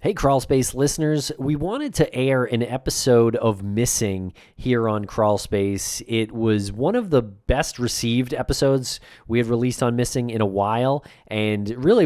Hey, Crawlspace listeners, we wanted to air an episode of Missing here on Crawlspace. It was one of the best received episodes we had released on Missing in a while, and really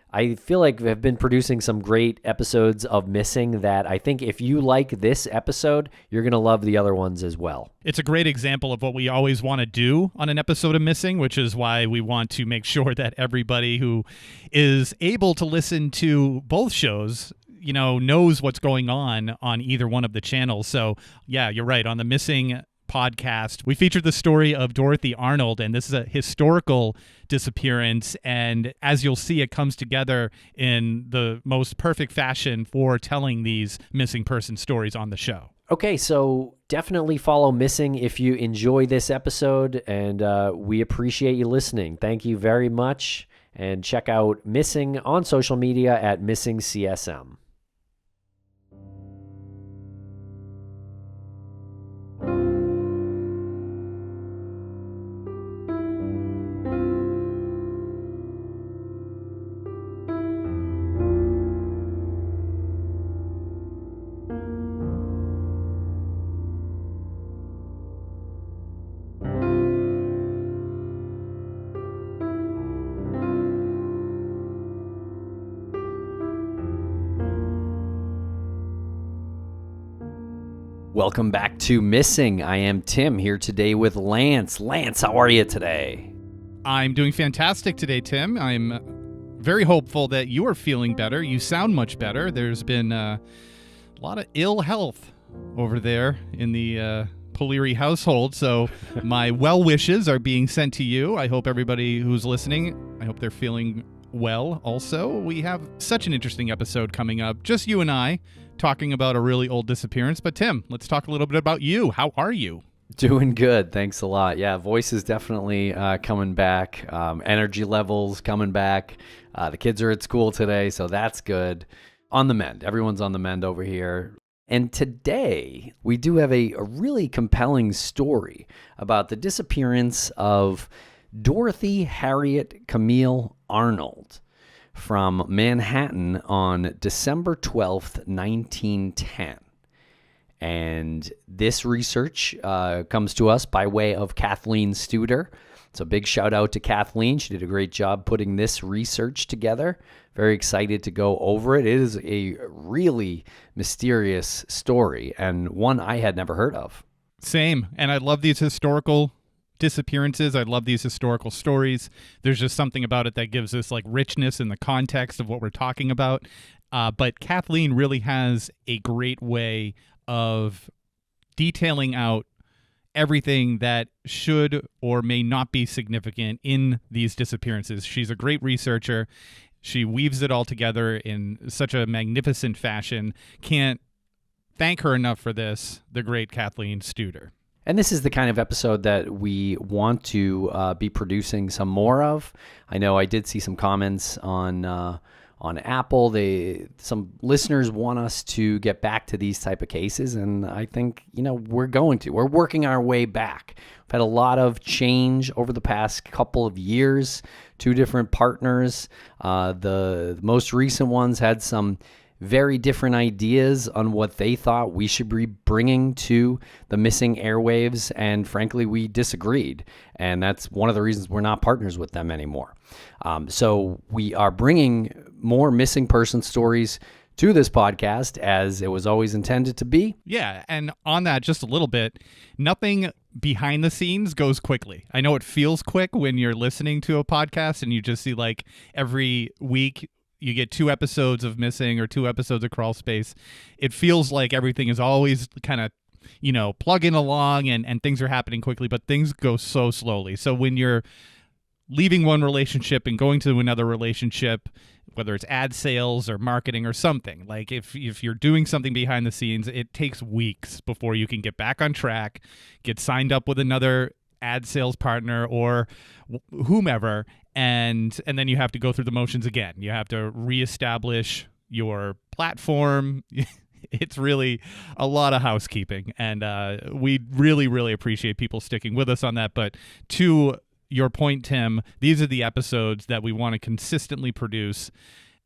I feel like we have been producing some great episodes of Missing that I think if you like this episode, you're going to love the other ones as well. It's a great example of what we always want to do on an episode of Missing, which is why we want to make sure that everybody who is able to listen to both shows, knows what's going on either one of the channels. So, yeah, you're right. On the Missing podcast, we featured the story of Dorothy Arnold, and this is a historical disappearance, and as you'll see, it comes together in the most perfect fashion for telling these missing person stories on the show. Okay, so definitely follow Missing if you enjoy this episode, and we appreciate you listening. Thank you very much, and check out Missing on social media at MissingCSM. Welcome back to Missing. I am Tim here today with Lance. Lance, how are you today? I'm doing fantastic today, Tim. I'm very hopeful that you are feeling better. You sound much better. There's been a lot of ill health over there in the Poliri household, so my well wishes are being sent to you. I hope everybody who's listening, I hope they're feeling well also. We have such an interesting episode coming up, just you and I, talking about a really old disappearance. But Tim, let's talk a little bit about you. How are you? Doing good. Thanks a lot. Yeah, voice is definitely coming back. Energy levels coming back. The kids are at school today, so that's good. On the mend. Everyone's on the mend over here. And today, we do have a really compelling story about the disappearance of Dorothy Harriet Camille Arnold from Manhattan on December 12th, 1910. And this research comes to us by way of Kathleen Studer. So big shout out to Kathleen. She did a great job putting this research together. Very excited to go over it. It is a really mysterious story and one I had never heard of. Same. And I love these historical disappearances. I love these historical stories. There's just something about it that gives us like richness in the context of what we're talking about. But Kathleen really has a great way of detailing out everything that should or may not be significant in these disappearances. She's a great researcher. She weaves it all together in such a magnificent fashion. Can't thank her enough for this, the great Kathleen Studer. And this is the kind of episode that we want to be producing some more of. I know I did see some comments on Apple. Some listeners want us to get back to these type of cases, and I think we're going to. We're working our way back. We've had a lot of change over the past couple of years. 2 different partners. The most recent ones had some very different ideas on what they thought we should be bringing to the Missing airwaves, and frankly, we disagreed, and that's one of the reasons we're not partners with them anymore. So we are bringing more missing person stories to this podcast as it was always intended to be. Yeah, and on that, just a little bit, nothing behind the scenes goes quickly. I know it feels quick when you're listening to a podcast and you just see like every week you get 2 episodes of Missing or 2 episodes of Crawlspace. It feels like everything is always kind of, plugging along and things are happening quickly, but things go so slowly. So when you're leaving one relationship and going to another relationship, whether it's ad sales or marketing or something, like if you're doing something behind the scenes, it takes weeks before you can get back on track, get signed up with another ad sales partner or whomever, and then you have to go through the motions again. You have to reestablish your platform. It's really a lot of housekeeping, and we really, really appreciate people sticking with us on that. But to your point, Tim, these are the episodes that we want to consistently produce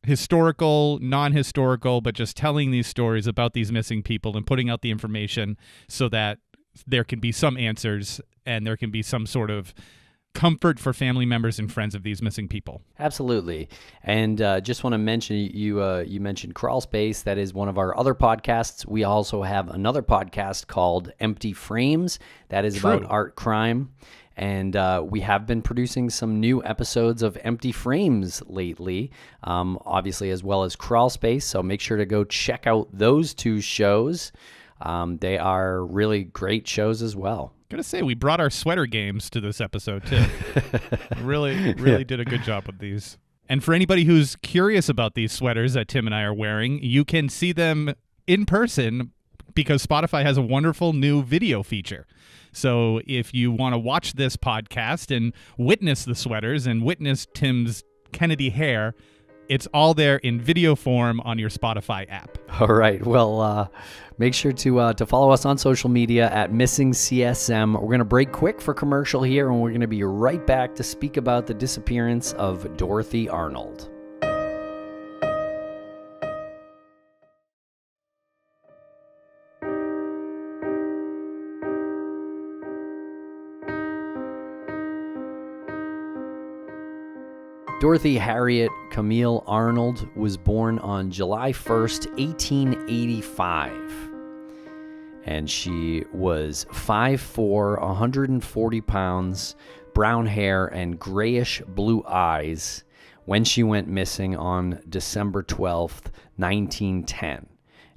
historical, non-historical, but just telling these stories about these missing people and putting out the information so that there can be some answers and there can be some sort of comfort for family members and friends of these missing people. Absolutely. And just want to mention, you mentioned Crawlspace. That is one of our other podcasts. We also have another podcast called Empty Frames. That is about art crime. And we have been producing some new episodes of Empty Frames lately, obviously, as well as Crawlspace. So make sure to go check out those two shows. They are really great shows as well. Gotta say, we brought our sweater games to this episode too. really did a good job with these. And for anybody who's curious about these sweaters that Tim and I are wearing, you can see them in person because Spotify has a wonderful new video feature. So if you want to watch this podcast and witness the sweaters and witness Tim's Kennedy hair, it's all there in video form on your Spotify app. All right. Well, make sure to follow us on social media at Missing CSM. We're going to break quick for commercial here, and we're going to be right back to speak about the disappearance of Dorothy Arnold. Dorothy Harriet Camille Arnold was born on July 1st, 1885. And she was 5'4", 140 pounds, brown hair, and grayish blue eyes when she went missing on December 12th, 1910.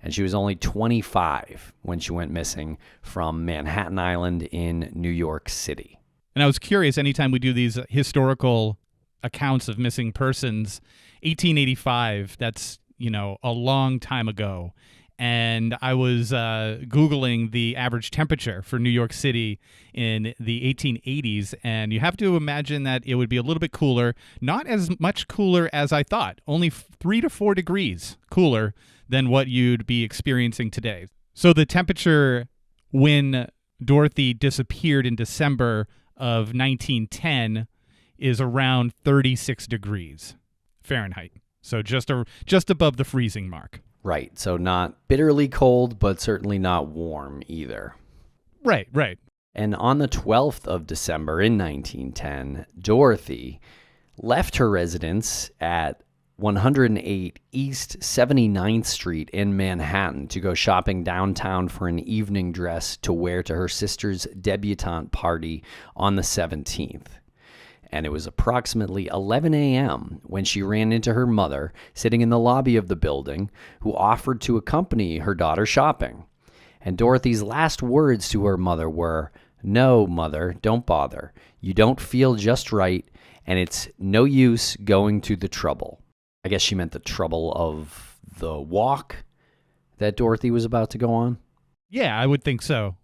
And she was only 25 when she went missing from Manhattan Island in New York City. And I was curious, anytime we do these historical accounts of missing persons, 1885, that's, a long time ago. And I was Googling the average temperature for New York City in the 1880s, and you have to imagine that it would be a little bit cooler, not as much cooler as I thought, only 3 to 4 degrees cooler than what you'd be experiencing today. So the temperature when Dorothy disappeared in December of 1910 is around 36 degrees Fahrenheit. So just above the freezing mark. Right. So not bitterly cold, but certainly not warm either. Right. And on the 12th of December in 1910, Dorothy left her residence at 108 East 79th Street in Manhattan to go shopping downtown for an evening dress to wear to her sister's debutante party on the 17th. And it was approximately 11 a.m. when she ran into her mother sitting in the lobby of the building, who offered to accompany her daughter shopping. And Dorothy's last words to her mother were, "No, Mother, don't bother. You don't feel just right, and it's no use going to the trouble." I guess she meant the trouble of the walk that Dorothy was about to go on. Yeah, I would think so.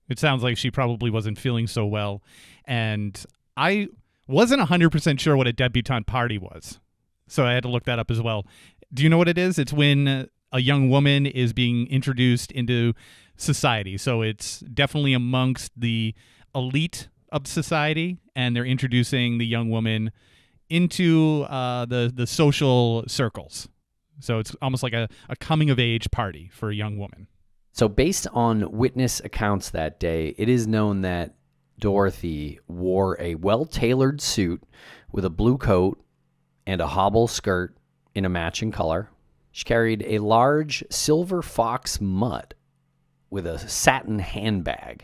It sounds like she probably wasn't feeling so well. And I wasn't 100% sure what a debutante party was, so I had to look that up as well. Do you know what it is? It's when a young woman is being introduced into society. So it's definitely amongst the elite of society, and they're introducing the young woman into the social circles. So it's almost like a coming-of-age party for a young woman. So based on witness accounts that day, it is known that Dorothy wore a well-tailored suit with a blue coat and a hobble skirt in a matching color. She carried a large silver fox mutt with a satin handbag.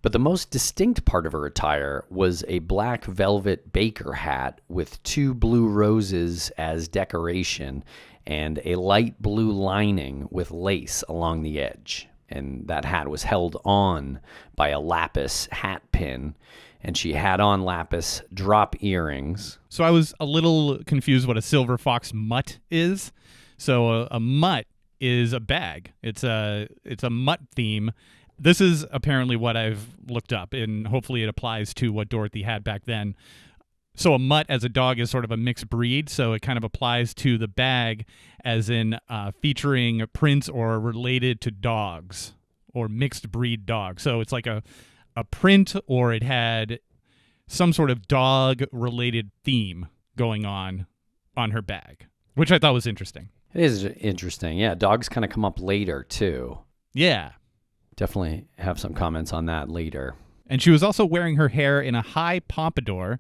But the most distinct part of her attire was a black velvet baker hat with 2 blue roses as decoration and a light blue lining with lace along the edge. And that hat was held on by a lapis hat pin, and she had on lapis drop earrings. So I was a little confused what a silver fox mutt is. So a mutt is a bag. It's a mutt theme. This is apparently what I've looked up, and hopefully it applies to what Dorothy had back then. So a mutt as a dog is sort of a mixed breed, so it kind of applies to the bag as in featuring prints or related to dogs or mixed breed dogs. So it's like a print, or it had some sort of dog-related theme going on her bag. which I thought was interesting. It is interesting. Yeah, dogs kind of come up later, too. Yeah. Definitely have some comments on that later. And she was also wearing her hair in a high pompadour.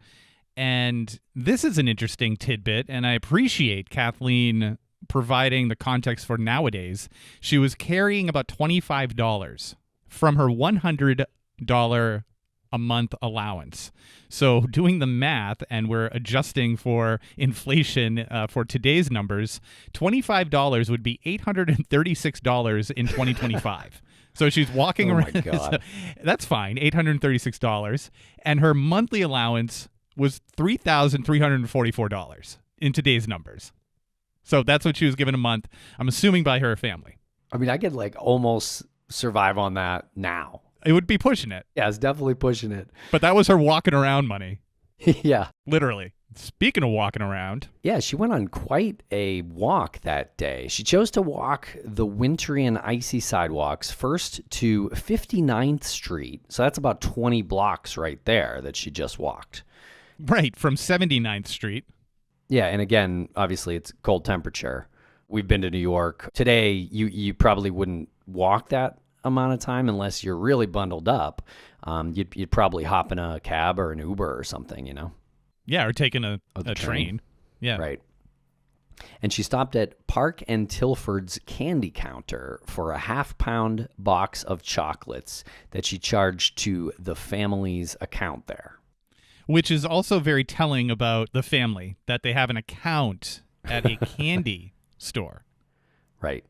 And this is an interesting tidbit, and I appreciate Kathleen providing the context for nowadays. She was carrying about $25 from her $100 a month allowance. So doing the math, and we're adjusting for inflation for today's numbers, $25 would be $836 in 2025. So she's walking around. My God. That's fine, $836. And her monthly allowance was $3,344 in today's numbers. So that's what she was given a month, I'm assuming by her family. I mean, I could like almost survive on that now. It would be pushing it. Yeah, it's definitely pushing it. But that was her walking around money. Yeah. Literally. Speaking of walking around. Yeah, she went on quite a walk that day. She chose to walk the wintry and icy sidewalks first to 59th Street. So that's about 20 blocks right there that she just walked. Right, from 79th Street. Yeah, and again, obviously it's cold temperature. We've been to New York. Today, you probably wouldn't walk that amount of time unless you're really bundled up. You'd probably hop in a cab or an Uber or something, you know? Yeah, or taking a train. train. Yeah. Right. And she stopped at Park and Tilford's candy counter for a half-pound box of chocolates that she charged to the family's account there. Which is also very telling about the family, that they have an account at a candy store. Right.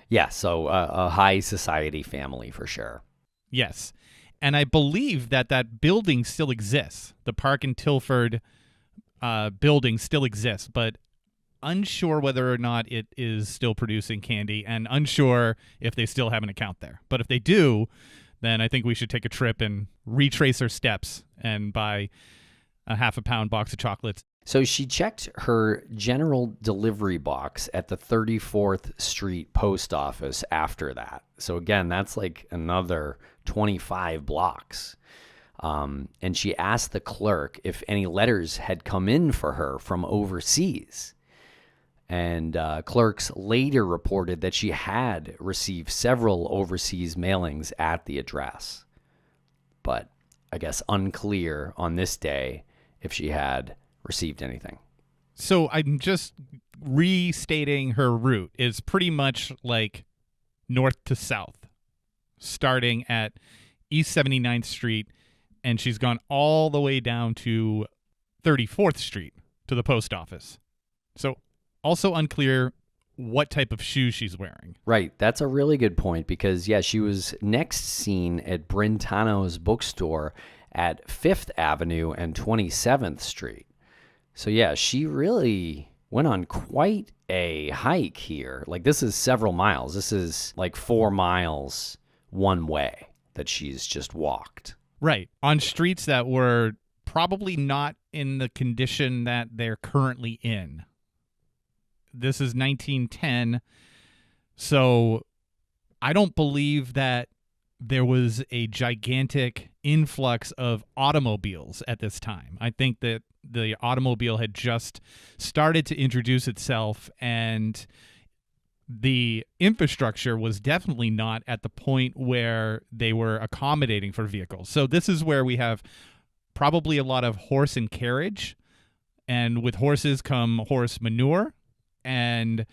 Yeah, so a high society family for sure. Yes. And I believe that building still exists. The Park and Tilford building still exists, but unsure whether or not it is still producing candy, and unsure if they still have an account there. But if they do, then I think we should take a trip and retrace our steps and buy a half-a-pound box of chocolates. So she checked her general delivery box at the 34th Street post office after that. So again, that's like another 25 blocks. And she asked the clerk if any letters had come in for her from overseas. And clerks later reported that she had received several overseas mailings at the address. But I guess unclear on this day if she had received anything. So I'm just restating her route. Is pretty much like north to south, starting at East 79th Street, and she's gone all the way down to 34th Street to the post office. So also unclear what type of shoes she's wearing. Right. That's a really good point because, yeah, she was next seen at Brentano's bookstore at 5th Avenue and 27th Street. So, yeah, she really went on quite a hike here. Like, this is several miles. This is like 4 miles one way that she's just walked. Right. On streets that were probably not in the condition that they're currently in. This is 1910, so I don't believe that there was a gigantic influx of automobiles at this time. I think that the automobile had just started to introduce itself, and the infrastructure was definitely not at the point where they were accommodating for vehicles. So this is where we have probably a lot of horse and carriage, and with horses come horse manure. And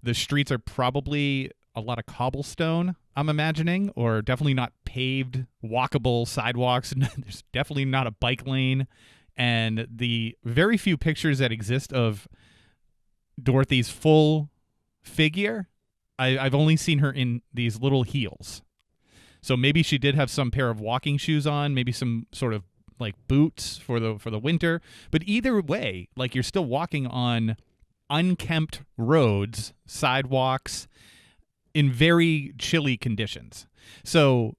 the streets are probably a lot of cobblestone, I'm imagining, or definitely not paved, walkable sidewalks. There's definitely not a bike lane. And the very few pictures that exist of Dorothy's full figure, I've only seen her in these little heels. So maybe she did have some pair of walking shoes on, maybe some sort of like boots for the winter. But either way, like, you're still walking on unkempt roads, sidewalks, in very chilly conditions. So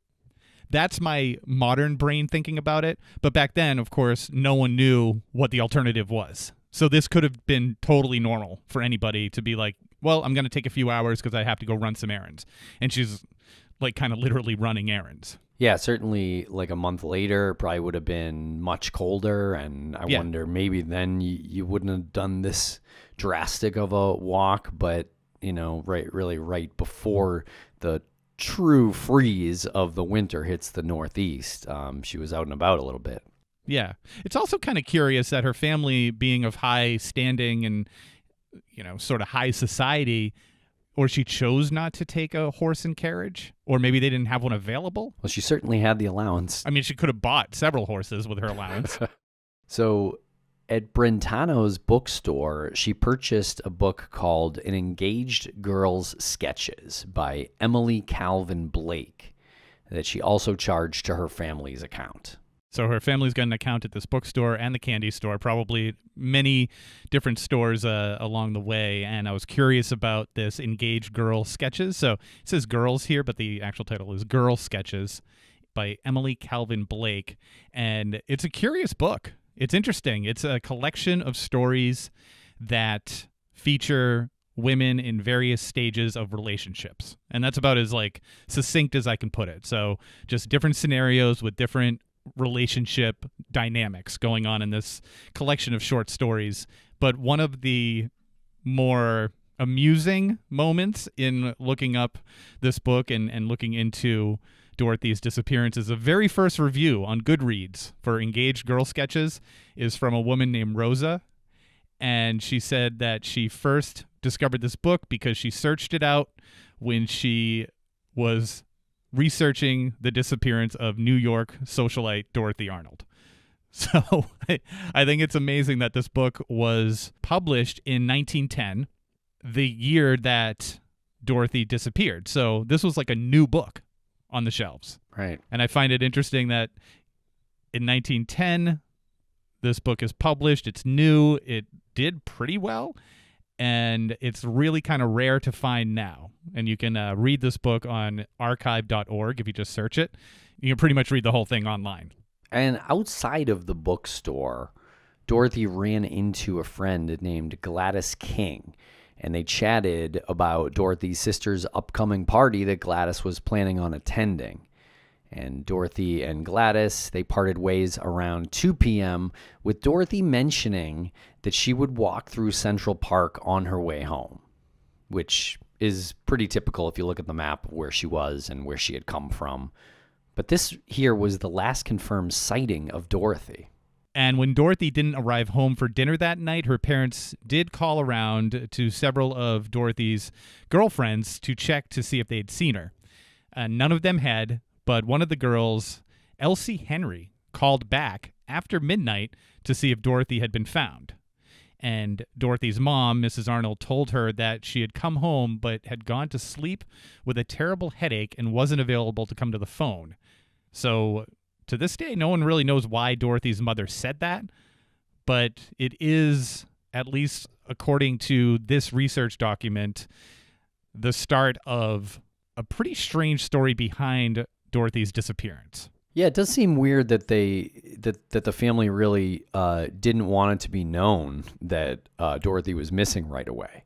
that's my modern brain thinking about it. But back then, of course, no one knew what the alternative was. So this could have been totally normal for anybody to be like, well, I'm going to take a few hours because I have to go run some errands. And she's like kind of literally running errands. Yeah, certainly like a month later, it probably would have been much colder. And I Yeah. wonder maybe then you wouldn't have done this drastic of a walk, but, really right before the true freeze of the winter hits the Northeast, she was out and about a little bit. Yeah. It's also kind of curious that her family, being of high standing and, sort of high society, or she chose not to take a horse and carriage, or maybe they didn't have one available. Well, she certainly had the allowance. I mean, she could have bought several horses with her allowance. So at Brentano's bookstore, she purchased a book called An Engaged Girl's Sketches by Emily Calvin Blake that she also charged to her family's account. So her family's got an account at this bookstore and the candy store, probably many different stores along the way. And I was curious about this Engaged Girl Sketches. So it says girls here, but the actual title is Girl Sketches by Emily Calvin Blake. And it's a curious book. It's interesting. It's a collection of stories that feature women in various stages of relationships. And that's about as succinct as I can put it. So just different scenarios with different relationship dynamics going on in this collection of short stories. But one of the more amusing moments in looking up this book and looking into Dorothy's disappearance is the very first review on Goodreads for Engaged Girl Sketches is from a woman named Rosa. And she said that she first discovered this book because she searched it out when she was researching the disappearance of New York socialite Dorothy Arnold. So I think it's amazing that this book was published in 1910, the year that Dorothy disappeared. So this was like a new book on the shelves. Right. And I find it interesting that in 1910, this book is published. It's new. It did pretty well. And it's really kind of rare to find now. And you can read this book on archive.org if you just search it. You can pretty much read the whole thing online. And outside of the bookstore, Dorothy ran into a friend named Gladys King. And they chatted about Dorothy's sister's upcoming party that Gladys was planning on attending. And Dorothy and Gladys, they parted ways around 2 p.m. with Dorothy mentioning that she would walk through Central Park on her way home, which is pretty typical if you look at the map of where she was and where she had come from. But this here was the last confirmed sighting of Dorothy. And when Dorothy didn't arrive home for dinner that night, her parents did call around to several of Dorothy's girlfriends to check to see if they'd seen her. None of them had, but one of the girls, Elsie Henry, called back after midnight to see if Dorothy had been found. And Dorothy's mom, Mrs. Arnold, told her that she had come home but had gone to sleep with a terrible headache and wasn't available to come to the phone. So to this day, no one really knows why Dorothy's mother said that, but it is, at least according to this research document, the start of a pretty strange story behind Dorothy's disappearance. Yeah, it does seem weird that that the family really didn't want it to be known that Dorothy was missing right away.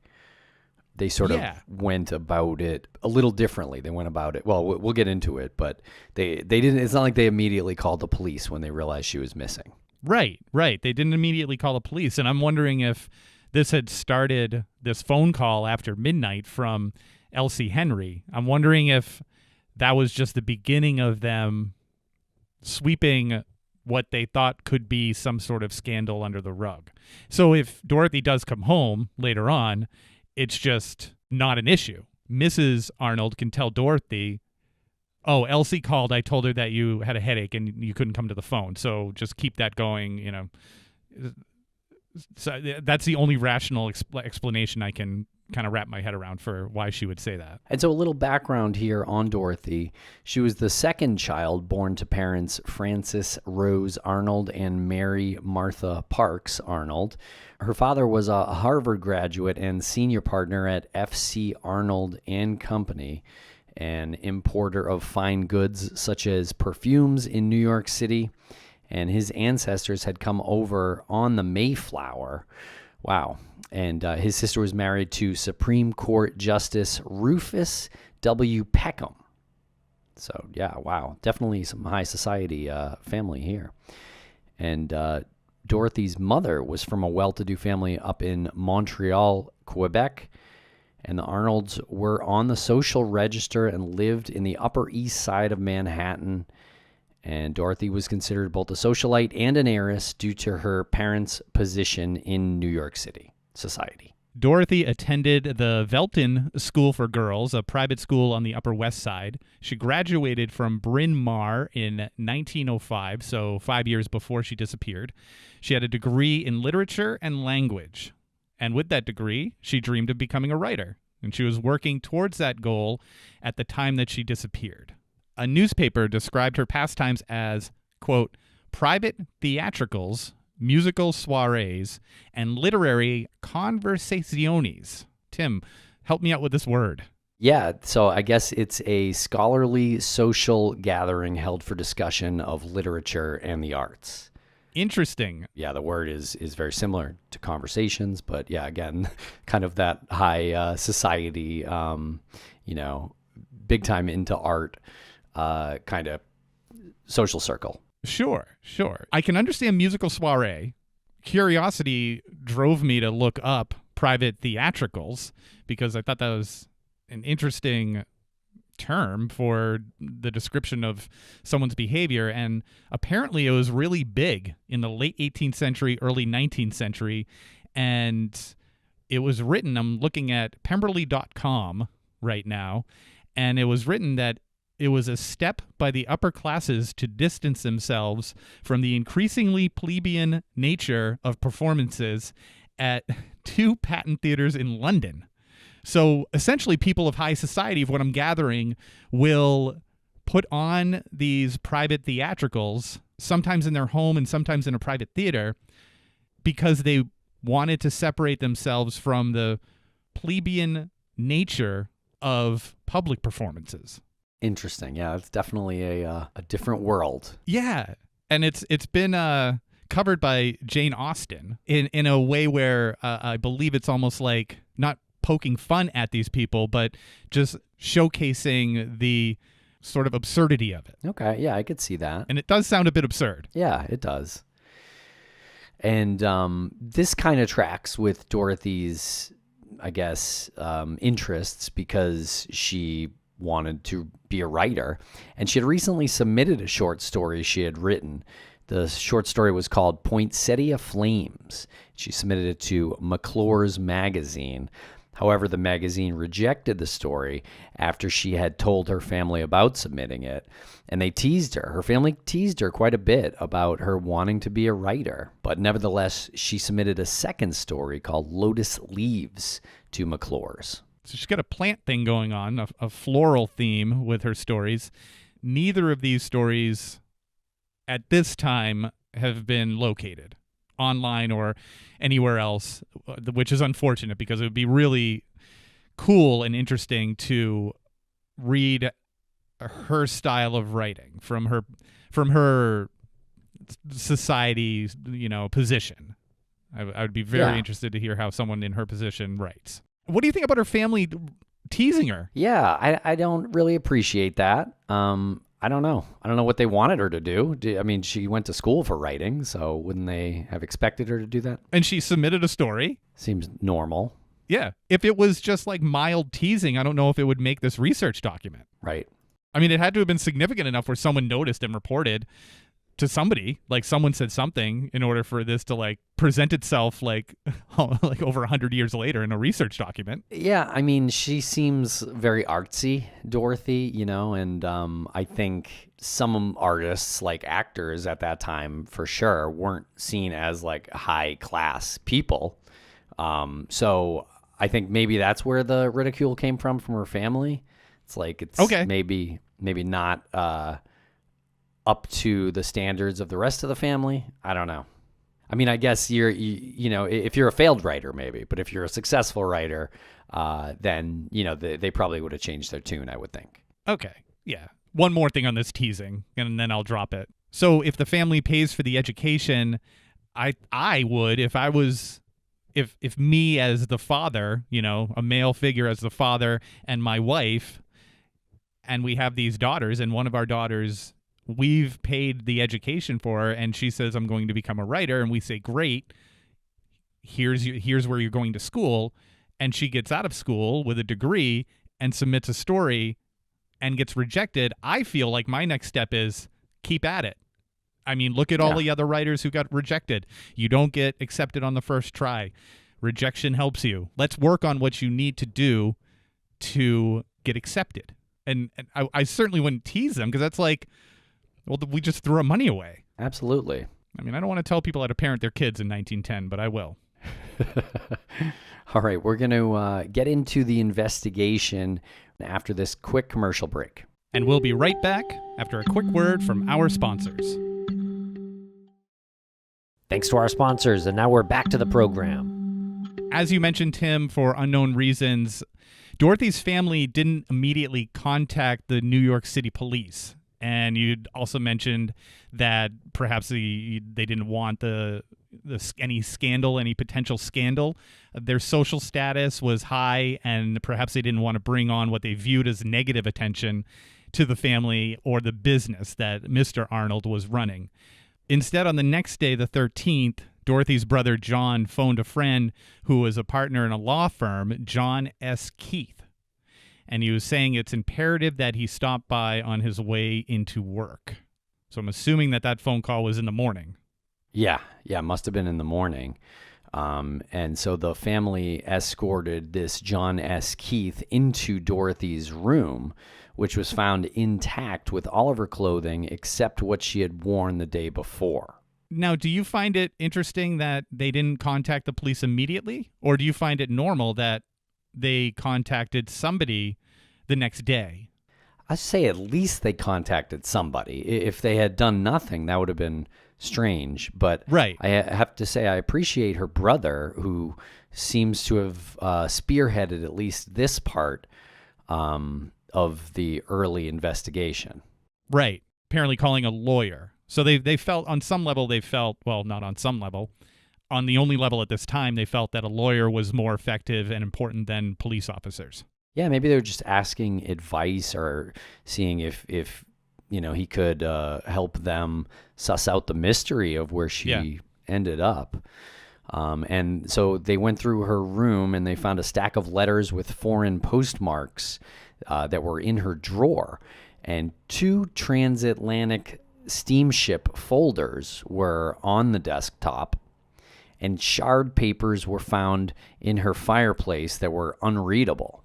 They sort of went about it a little differently. They went about it. Well, we'll get into it, but they didn't. It's not like they immediately called the police when they realized she was missing. Right. They didn't immediately call the police, and I'm wondering if this had started this phone call after midnight from Elsie Henry. I'm wondering if that was just the beginning of them sweeping what they thought could be some sort of scandal under the rug. So if Dorothy does come home later on, it's just not an issue. Mrs. Arnold can tell Dorothy, oh, Elsie called. I told her that you had a headache and you couldn't come to the phone. So just keep that going, So that's the only rational explanation I can kind of wrap my head around for why she would say that. And so a little background here on Dorothy. She was the second child born to parents Frances Rose Arnold and Mary Martha Parks Arnold. Her father was a Harvard graduate and senior partner at F.C. Arnold and Company, an importer of fine goods such as perfumes in New York City. And his ancestors had come over on the Mayflower. Wow. And his sister was married to Supreme Court Justice Rufus W. Peckham. So, yeah, wow. Definitely some high society family here. And Dorothy's mother was from a well-to-do family up in Montreal, Quebec. And the Arnolds were on the social register and lived in the Upper East Side of Manhattan. And Dorothy was considered both a socialite and an heiress due to her parents' position in New York City society. Dorothy attended the Velton School for Girls, a private school on the Upper West Side. She graduated from Bryn Mawr in 1905, so 5 years before she disappeared. She had a degree in literature and language. And with that degree, she dreamed of becoming a writer. And she was working towards that goal at the time that she disappeared. A newspaper described her pastimes as, quote, private theatricals, musical soirees, and literary conversaciones. Tim, help me out with this word. Yeah, so I guess it's a scholarly social gathering held for discussion of literature and the arts. Interesting. Yeah, the word is very similar to conversations, but yeah, again, kind of that high society, big time into art kind of social circle. Sure. I can understand musical soiree. Curiosity drove me to look up private theatricals because I thought that was an interesting term for the description of someone's behavior. And apparently it was really big in the late 18th century, early 19th century. And it was written, I'm looking at Pemberley.com right now, and it was written that it was a step by the upper classes to distance themselves from the increasingly plebeian nature of performances at two patent theaters in London. So essentially people of high society, of what I'm gathering, will put on these private theatricals, sometimes in their home and sometimes in a private theater, because they wanted to separate themselves from the plebeian nature of public performances. Interesting. Yeah, it's definitely a different world. Yeah, and it's been covered by Jane Austen in a way where I believe it's almost like not poking fun at these people, but just showcasing the sort of absurdity of it. Okay, yeah, I could see that. And it does sound a bit absurd. Yeah, it does. And this kind of tracks with Dorothy's, I guess, interests because she wanted to be a writer, and she had recently submitted a short story she had written. The short story was called Poinsettia Flames. She submitted it to McClure's magazine. However, the magazine rejected the story after she had told her family about submitting it, and they teased her. Her family teased her quite a bit about her wanting to be a writer, but nevertheless, she submitted a second story called Lotus Leaves to McClure's. So she's got a plant thing going on, a floral theme with her stories. Neither of these stories at this time have been located online or anywhere else, which is unfortunate because it would be really cool and interesting to read her style of writing from her society, position. I would be very interested to hear how someone in her position writes. What do you think about her family teasing her? Yeah, I don't really appreciate that. I don't know. I don't know what they wanted her to do. I mean, she went to school for writing, so wouldn't they have expected her to do that? And she submitted a story. Seems normal. Yeah. If it was just like mild teasing, I don't know if it would make this research document. Right. I mean, it had to have been significant enough where someone noticed and reported to somebody, like someone said something in order for this to like present itself like over 100 years later in a research document. Yeah, I mean, she seems very artsy, Dorothy, and I think some artists, like actors at that time, for sure, weren't seen as like high class people. So I think maybe that's where the ridicule came from her family. It's like it's okay. maybe not up to the standards of the rest of the family. I don't know. I mean, I guess if you're a failed writer, maybe, but if you're a successful writer, then, they probably would have changed their tune, I would think. Okay. Yeah. One more thing on this teasing, and then I'll drop it. So if the family pays for the education, I would, if I was, if me as the father, a male figure as the father and my wife, and we have these daughters, and one of our daughters, we've paid the education for her, and she says, I'm going to become a writer. And we say, great, here's where you're going to school. And she gets out of school with a degree and submits a story and gets rejected. I feel like my next step is keep at it. I mean, look at all the other writers who got rejected. You don't get accepted on the first try. Rejection helps you. Let's work on what you need to do to get accepted. And I certainly wouldn't tease them, because that's like, well, we just threw our money away. Absolutely. I mean, I don't want to tell people how to parent their kids in 1910, but I will. All right, we're going to get into the investigation after this quick commercial break. And we'll be right back after a quick word from our sponsors. Thanks to our sponsors, and now we're back to the program. As you mentioned, Tim, for unknown reasons, Dorothy's family didn't immediately contact the New York City police. And you'd also mentioned that perhaps they didn't want any scandal, any potential scandal. Their social status was high, and perhaps they didn't want to bring on what they viewed as negative attention to the family or the business that Mr. Arnold was running. Instead, on the next day, the 13th, Dorothy's brother John phoned a friend who was a partner in a law firm, John S. Keith. And he was saying it's imperative that he stop by on his way into work. So I'm assuming that phone call was in the morning. Yeah, must have been in the morning. And so the family escorted this John S. Keith into Dorothy's room, which was found intact with all of her clothing except what she had worn the day before. Now, do you find it interesting that they didn't contact the police immediately? Or do you find it normal that they contacted somebody the next day? I say at least they contacted somebody. If they had done nothing, that would have been strange. But right. I have to say I appreciate her brother, who seems to have spearheaded at least this part of the early investigation. Right. Apparently calling a lawyer. So they felt, on some level, well, not on some level, on the only level at this time, they felt that a lawyer was more effective and important than police officers. Yeah, maybe they were just asking advice or seeing if he could help them suss out the mystery of where she ended up. And so they went through her room and they found a stack of letters with foreign postmarks that were in her drawer. And 2 transatlantic steamship folders were on the desktop. And shard papers were found in her fireplace that were unreadable.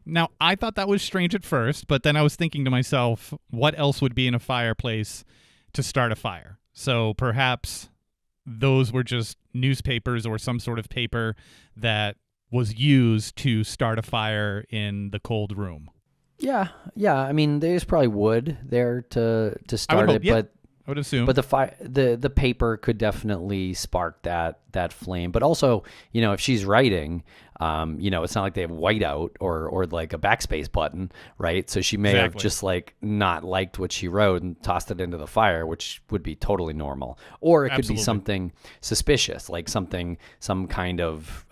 Now, I thought that was strange at first, but then I was thinking to myself, what else would be in a fireplace to start a fire? So perhaps those were just newspapers or some sort of paper that was used to start a fire in the cold room. Yeah. I mean, there's probably wood there to start it, but I would assume. But the paper could definitely spark that flame. But also, if she's writing, it's not like they have whiteout or like a backspace button, right? So she may have just like not liked what she wrote and tossed it into the fire, which would be totally normal. Or it could be something suspicious, like some kind of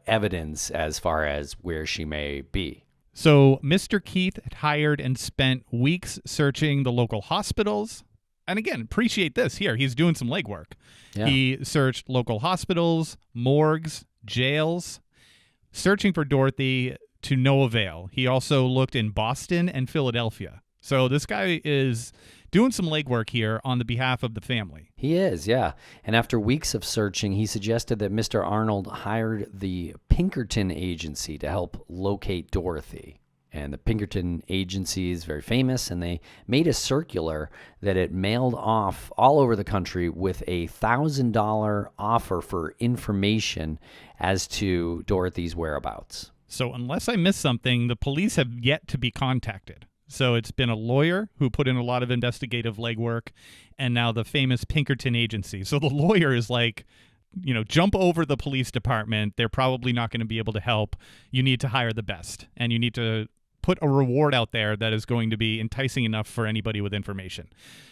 evidence as far as where she may be. So Mr. Keith had hired and spent weeks searching the local hospitals. And again, appreciate this here. He's doing some legwork. Yeah. He searched local hospitals, morgues, jails, searching for Dorothy to no avail. He also looked in Boston and Philadelphia. So this guy is doing some legwork here on the behalf of the family. He is, yeah. And after weeks of searching, he suggested that Mr. Arnold hired the Pinkerton Agency to help locate Dorothy. And the Pinkerton Agency is very famous, and they made a circular that it mailed off all over the country with a $1,000 offer for information as to Dorothy's whereabouts. So unless I missed something, the police have yet to be contacted. So it's been a lawyer who put in a lot of investigative legwork, and now the famous Pinkerton Agency. So the lawyer is like, jump over the police department. They're probably not going to be able to help. You need to hire the best, and you need to put a reward out there that is going to be enticing enough for anybody with information.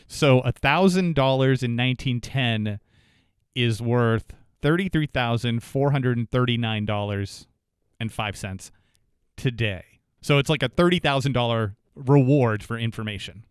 So $1,000 in 1910 is worth $33,439.05 today. So it's like a $30,000 reward for information.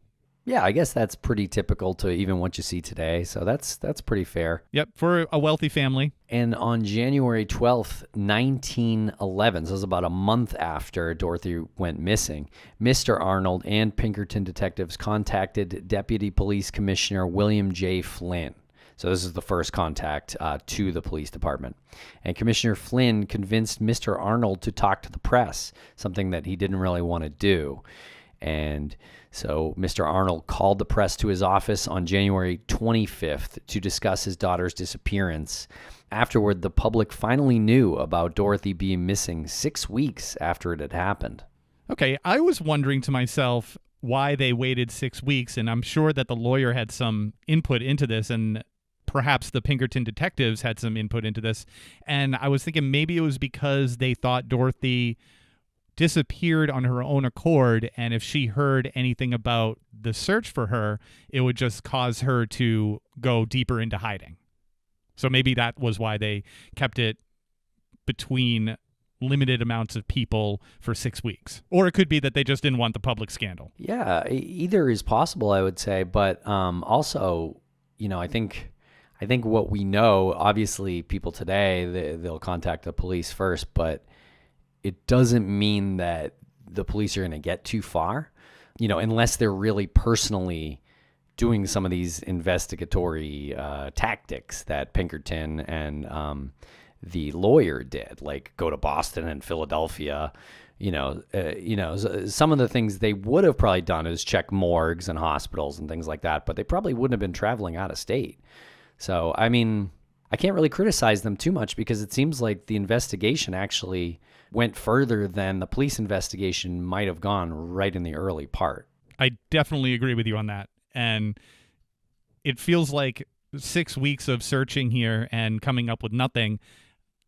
Yeah, I guess that's pretty typical to even what you see today. So that's pretty fair. Yep, for a wealthy family. And on January 12th, 1911, so it was about a month after Dorothy went missing, Mr. Arnold and Pinkerton detectives contacted Deputy Police Commissioner William J. Flynn. So this is the first contact to the police department. And Commissioner Flynn convinced Mr. Arnold to talk to the press, something that he didn't really want to do. And so Mr. Arnold called the press to his office on January 25th to discuss his daughter's disappearance. Afterward, the public finally knew about Dorothy being missing 6 weeks after it had happened. Okay, I was wondering to myself why they waited 6 weeks, and I'm sure that the lawyer had some input into this, and perhaps the Pinkerton detectives had some input into this. And I was thinking maybe it was because they thought Dorothy disappeared on her own accord, and if she heard anything about the search for her, it would just cause her to go deeper into hiding. So maybe that was why they kept it between limited amounts of people for 6 weeks. Or it could be that they just didn't want the public scandal. Yeah, either is possible, I would say. But also, I think what we know, obviously people today, they'll contact the police first, but it doesn't mean that the police are going to get too far, unless they're really personally doing some of these investigatory tactics that Pinkerton and the lawyer did, like go to Boston and Philadelphia. Some of the things they would have probably done is check morgues and hospitals and things like that, but they probably wouldn't have been traveling out of state. So, I mean, I can't really criticize them too much because it seems like the investigation actually went further than the police investigation might have gone right in the early part. I definitely agree with you on that. And it feels like 6 weeks of searching here and coming up with nothing.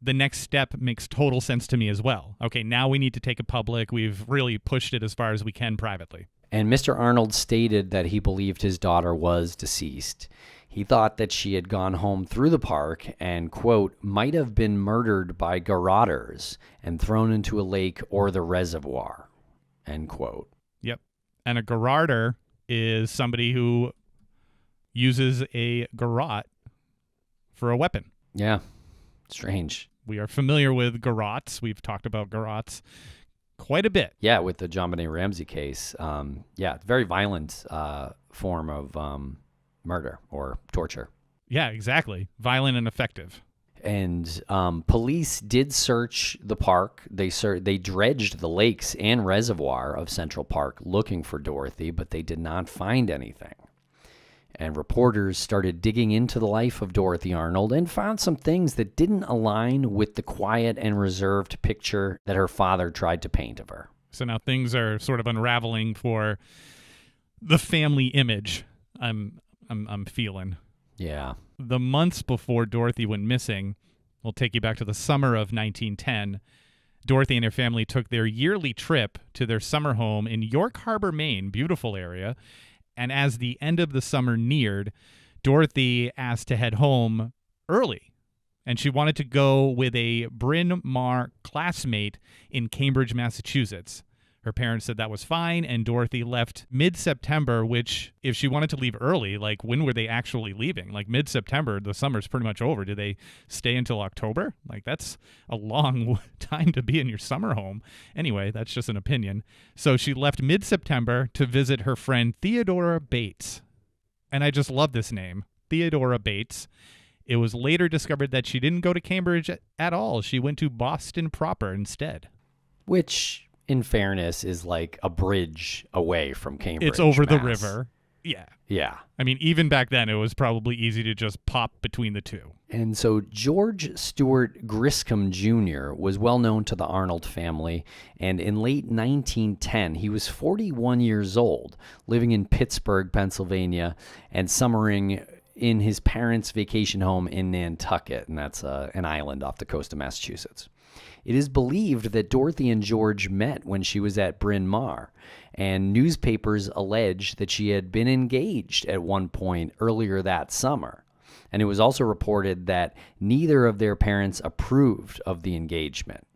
The next step makes total sense to me as well. Okay, now we need to take it public. We've really pushed it as far as we can privately. And Mr. Arnold stated that he believed his daughter was deceased. He thought that she had gone home through the park and, quote, might have been murdered by garrotters and thrown into a lake or the reservoir, end quote. Yep. And a garrotter is somebody who uses a garrote for a weapon. Yeah. Strange. We are familiar with garrotes. We've talked about garrotes quite a bit. Yeah, with the JonBenet Ramsey case. Very violent form of murder or torture. Yeah, exactly. Violent and effective. And police did search the park. They dredged the lakes and reservoir of Central Park looking for Dorothy, but they did not find anything. And reporters started digging into the life of Dorothy Arnold and found some things that didn't align with the quiet and reserved picture that her father tried to paint of her. So now things are sort of unraveling for the family image I'm feeling. Yeah. The months before Dorothy went missing, we'll take you back to the summer of 1910. Dorothy and her family took their yearly trip to their summer home in York Harbor, Maine, beautiful area. And as the end of the summer neared, Dorothy asked to head home early. And she wanted to go with a Bryn Mawr classmate in Cambridge, Massachusetts. Her parents said that was fine, and Dorothy left mid-September, which, if she wanted to leave early, like, when were they actually leaving? Like, mid-September, the summer's pretty much over. Did they stay until October? Like, that's a long time to be in your summer home. Anyway, that's just an opinion. So she left mid-September to visit her friend Theodora Bates. And I just love this name, Theodora Bates. It was later discovered that she didn't go to Cambridge at all. She went to Boston proper instead. Which, in fairness, is like a bridge away from Cambridge. It's over the Mass. river. Yeah. Yeah. I mean, even back then, it was probably easy to just pop between the two. And so George Stewart Griscom Jr. was well known to the Arnold family, and in late 1910, he was 41 years old, living in Pittsburgh, Pennsylvania, and summering in his parents' vacation home in Nantucket, and that's an island off the coast of Massachusetts. It is believed that Dorothy and George met when she was at Bryn Mawr, and newspapers allege that she had been engaged at one point earlier that summer. And it was also reported that neither of their parents approved of the engagement.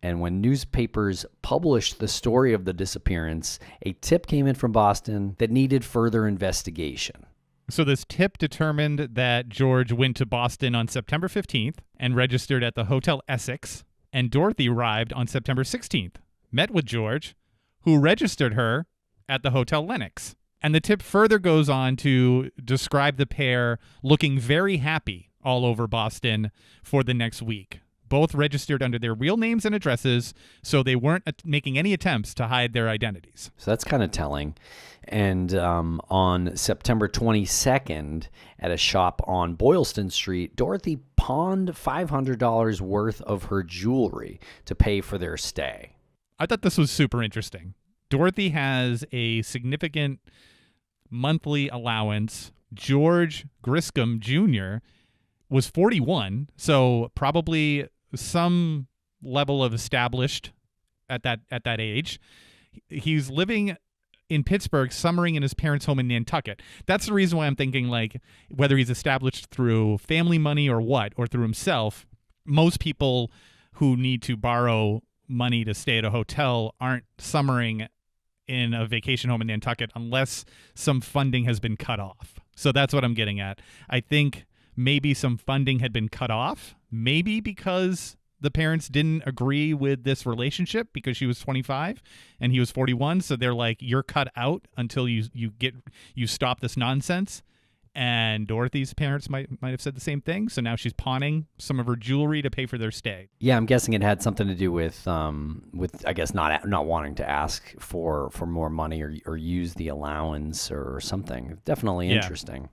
And when newspapers published the story of the disappearance, a tip came in from Boston that needed further investigation. So this tip determined that George went to Boston on September 15th and registered at the Hotel Essex, and Dorothy arrived on September 16th, met with George, who registered her at the Hotel Lenox. And the tip further goes on to describe the pair looking very happy all over Boston for the next week. Both registered under their real names and addresses, so they weren't making any attempts to hide their identities. So that's kind of telling. And on September 22nd, at a shop on Boylston Street, Dorothy pawned $500 worth of her jewelry to pay for their stay. I thought this was super interesting. Dorothy has a significant monthly allowance. George Griscom Jr. was 41, so probably some level of established at that age. He's living in Pittsburgh, summering in his parents' home in Nantucket. That's the reason why I'm thinking, like, whether he's established through family money or what, or through himself. Most people who need to borrow money to stay at a hotel aren't summering in a vacation home in Nantucket unless some funding has been cut off. So that's what I'm getting at. I think maybe some funding had been cut off, maybe because the parents didn't agree with this relationship because she was 25 and he was 41. So they're like, you're cut out until you stop this nonsense. And Dorothy's parents might have said the same thing. So now she's pawning some of her jewelry to pay for their stay. Yeah, I'm guessing it had something to do with I guess not wanting to ask for more money or use the allowance or something. Definitely interesting.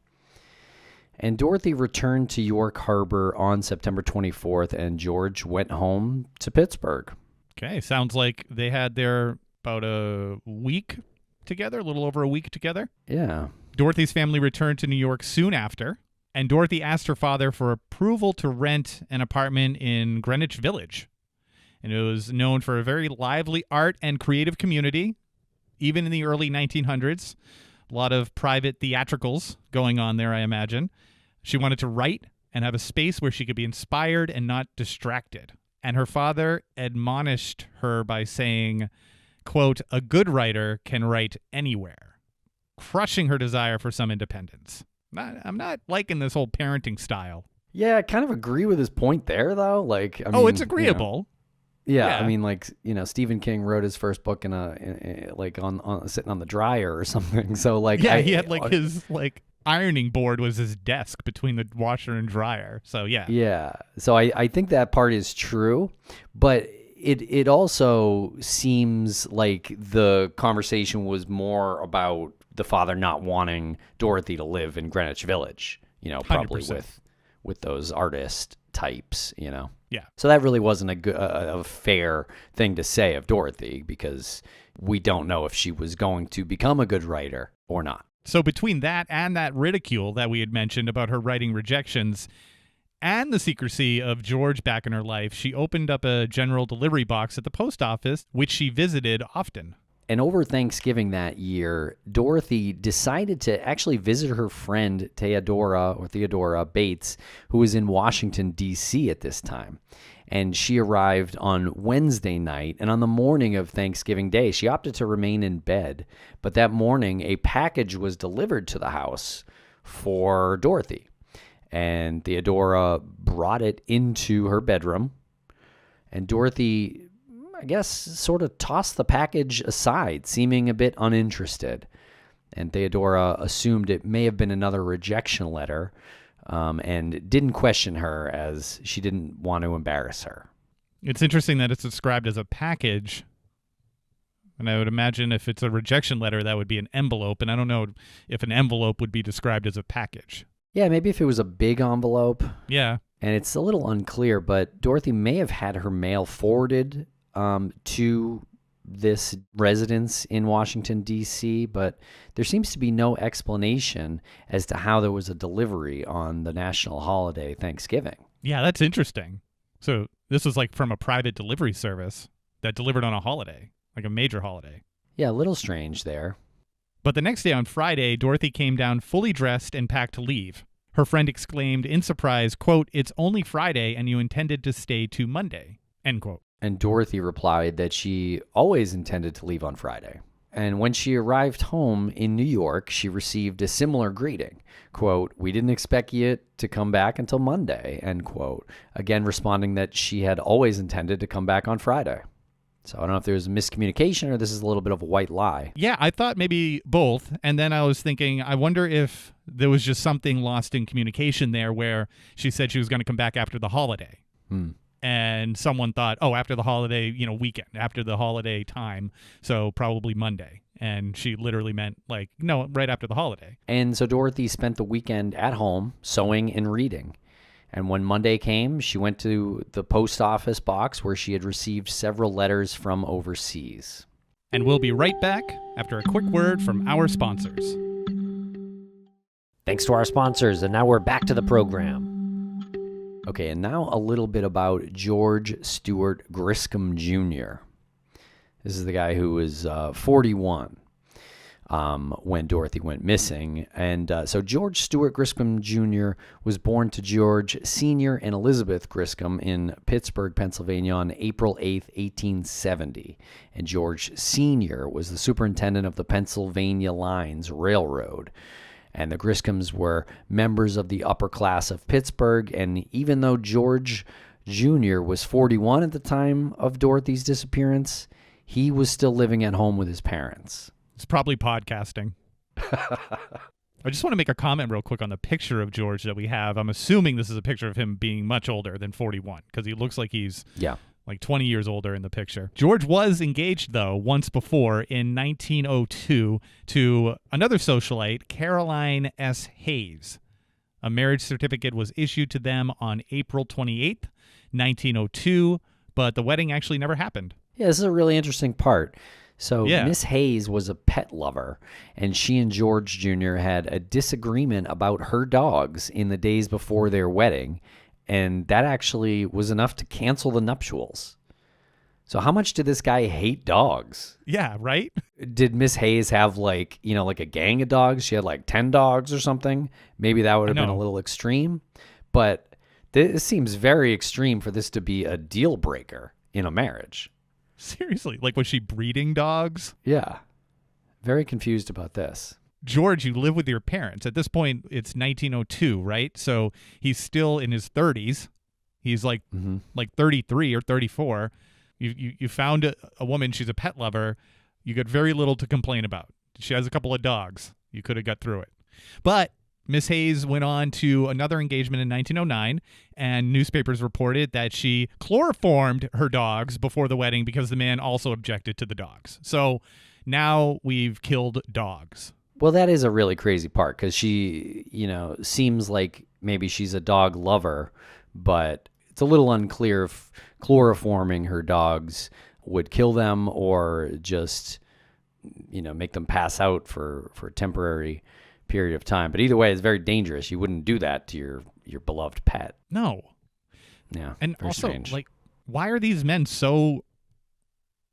And Dorothy returned to York Harbor on September 24th, and George went home to Pittsburgh. Okay, sounds like they had their about a week together, a little over a week together. Yeah. Dorothy's family returned to New York soon after, and Dorothy asked her father for approval to rent an apartment in Greenwich Village. And it was known for a very lively art and creative community, even in the early 1900s. A lot of private theatricals going on there, I imagine. She wanted to write and have a space where she could be inspired and not distracted. And her father admonished her by saying, quote, "A good writer can write anywhere," crushing her desire for some independence. I'm not liking this whole parenting style. Yeah, I kind of agree with his point there, though. Like, I mean, it's agreeable. Yeah, I mean, like, Stephen King wrote his first book in on sitting on the dryer or something. So, like, he had his ironing board was his desk between the washer and dryer. So yeah. So I think that part is true, but it also seems like the conversation was more about the father not wanting Dorothy to live in Greenwich Village. Probably 100%. with those artist types. Yeah. So that really wasn't a fair thing to say of Dorothy, because we don't know if she was going to become a good writer or not. So between that and that ridicule that we had mentioned about her writing rejections and the secrecy of George back in her life, she opened up a general delivery box at the post office, which she visited often. And over Thanksgiving that year, Dorothy decided to actually visit her friend Theodora Bates, who was in Washington, D.C. at this time. And she arrived on Wednesday night, and on the morning of Thanksgiving Day, she opted to remain in bed. But that morning, a package was delivered to the house for Dorothy. And Theodora brought it into her bedroom, and Dorothy, I guess, sort of tossed the package aside, seeming a bit uninterested. And Theodora assumed it may have been another rejection letter, and didn't question her, as she didn't want to embarrass her. It's interesting that it's described as a package. And I would imagine if it's a rejection letter, that would be an envelope. And I don't know if an envelope would be described as a package. Yeah, maybe if it was a big envelope. Yeah. And it's a little unclear, but Dorothy may have had her mail forwarded to this residence in Washington, D.C., but there seems to be no explanation as to how there was a delivery on the national holiday Thanksgiving. Yeah, that's interesting. So this was like from a private delivery service that delivered on a holiday, like a major holiday. Yeah, a little strange there. But the next day on Friday, Dorothy came down fully dressed and packed to leave. Her friend exclaimed in surprise, quote, "It's only Friday and you intended to stay to Monday," end quote. And Dorothy replied that she always intended to leave on Friday. And when she arrived home in New York, she received a similar greeting. Quote, "We didn't expect you to come back until Monday," end quote. Again, responding that she had always intended to come back on Friday. So I don't know if there was a miscommunication or this is a little bit of a white lie. Yeah, I thought maybe both. And then I was thinking, I wonder if there was just something lost in communication there where she said she was going to come back after the holiday. And someone thought, oh, after the holiday, weekend, after the holiday time, so probably Monday. And she literally meant no, right after the holiday. And so Dorothy spent the weekend at home sewing and reading. And when Monday came, she went to the post office box where she had received several letters from overseas. And we'll be right back after a quick word from our sponsors. Thanks to our sponsors, and now we're back to the program. Okay, and now a little bit about George Stewart Griscom Jr. This is the guy who was 41 when Dorothy went missing. And so George Stewart Griscom Jr. was born to George Sr. and Elizabeth Griscom in Pittsburgh, Pennsylvania on April 8th, 1870. And George Sr. was the superintendent of the Pennsylvania Lines Railroad. And the Griscoms were members of the upper class of Pittsburgh. And even though George Jr. was 41 at the time of Dorothy's disappearance, he was still living at home with his parents. It's probably podcasting. I just want to make a comment real quick on the picture of George that we have. I'm assuming this is a picture of him being much older than 41 because he looks like he's like 20 years older in the picture. George was engaged, though, once before in 1902 to another socialite, Caroline S. Hayes. A marriage certificate was issued to them on April 28th, 1902, but the wedding actually never happened. Yeah, this is a really interesting part. So Yeah. Miss Hayes was a pet lover, and she and George Jr. had a disagreement about her dogs in the days before their wedding, and that actually was enough to cancel the nuptials. So how much did this guy hate dogs? Yeah, right? Did Miss Hayes have like a gang of dogs? She had like 10 dogs or something. Maybe that would have been a little extreme, but this seems very extreme for this to be a deal breaker in a marriage. Seriously, was she breeding dogs? Yeah. Very confused about this. George, you live with your parents. At this point, it's 1902, right? So he's still in his 30s. He's like 33 or 34. You found a woman, she's a pet lover. You got very little to complain about. She has a couple of dogs. You could have got through it. But Miss Hayes went on to another engagement in 1909, and newspapers reported that she chloroformed her dogs before the wedding because the man also objected to the dogs. So now we've killed dogs. Well, that is a really crazy part because she, seems like maybe she's a dog lover, but it's a little unclear if chloroforming her dogs would kill them or just, make them pass out for a temporary period of time. But either way, it's very dangerous. You wouldn't do that to your beloved pet. No. Yeah. And very also, strange. why are these men so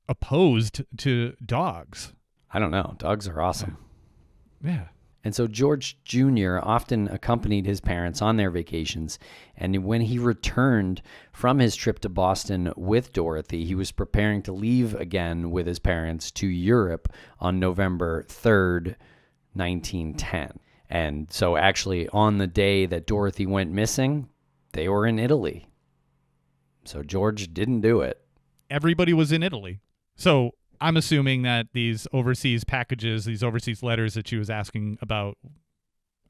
opposed to dogs? I don't know. Dogs are awesome. Yeah. And so George Jr. often accompanied his parents on their vacations. And when he returned from his trip to Boston with Dorothy, he was preparing to leave again with his parents to Europe on November 3rd, 1910. And so actually on the day that Dorothy went missing, they were in Italy. So George didn't do it. Everybody was in Italy. So I'm assuming that these overseas packages, these overseas letters that she was asking about,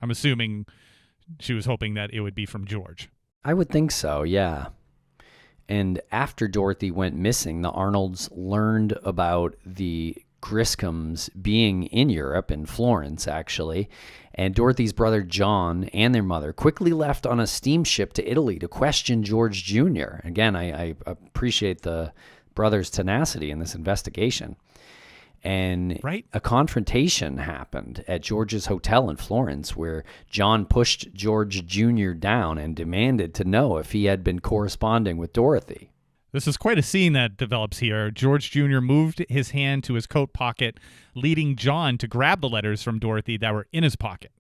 I'm assuming she was hoping that it would be from George. I would think so, yeah. And after Dorothy went missing, the Arnolds learned about the Griscoms being in Europe, in Florence, actually. And Dorothy's brother John and their mother quickly left on a steamship to Italy to question George Jr. Again, I appreciate the brothers' tenacity in this investigation. And a confrontation happened at George's hotel in Florence where John pushed George Jr. down and demanded to know if he had been corresponding with Dorothy. This is quite a scene that develops here. George Jr. moved his hand to his coat pocket, leading John to grab the letters from Dorothy that were in his pocket.